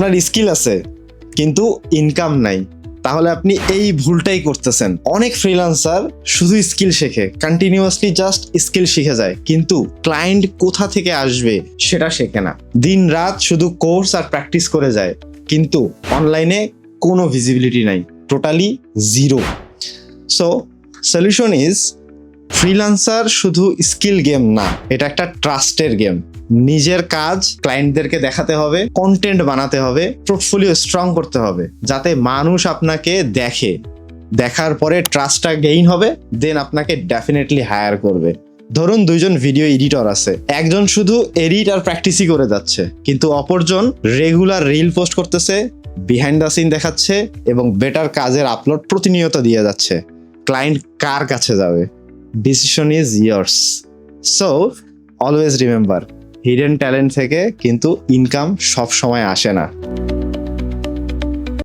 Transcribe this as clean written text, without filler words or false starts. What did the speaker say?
আপনার স্কিল আছে কিন্তু ইনকাম নাই, তাহলে আপনি এই ভুলটাই করতেছেন। অনেক ফ্রিল্যান্সার শুধু স্কিল শেখে, কন্টিনিউয়াসলি জাস্ট স্কিল শিখে যায়, কিন্তু ক্লায়েন্ট কোথা থেকে আসবে সেটা শেখে না। দিন রাত শুধু কোর্স আর প্র্যাকটিস করে যায়, কিন্তু অনলাইনে কোনো ভিজিবিলিটি নাই, totally zero. So solution is, freelancer শুধু স্কিল গেম না, এটা একটা ট্রাস্টের গেম। নিজের কাজ ক্লায়েন্টদেরকে দেখাতে হবে, কন্টেন্ট বানাতে হবে, পোর্টফোলিও স্ট্রং করতে হবে, যাতে মানুষ আপনাকে দেখে, দেখার পরে ট্রাস্টটা গেইন হবে, দেন আপনাকে ডেফিনেটলি হায়ার করবে। ধরুন দুইজন ভিডিও এডিটর আছে, একজন শুধু এডিট আর প্র্যাকটিসই করে যাচ্ছে, কিন্তু অপরজন রেগুলার রিল পোস্ট করতেছে, বিহাইন্ড দ্য সিন দেখাচ্ছে এবং বেটার কাজের আপলোড প্রতিনিয়ত দিয়ে যাচ্ছে। ক্লায়েন্ট কার কাছে যাবে? Decision is years. So always remember, hidden talent থেকে কিন্তু ইনকাম সব সময় আসে না।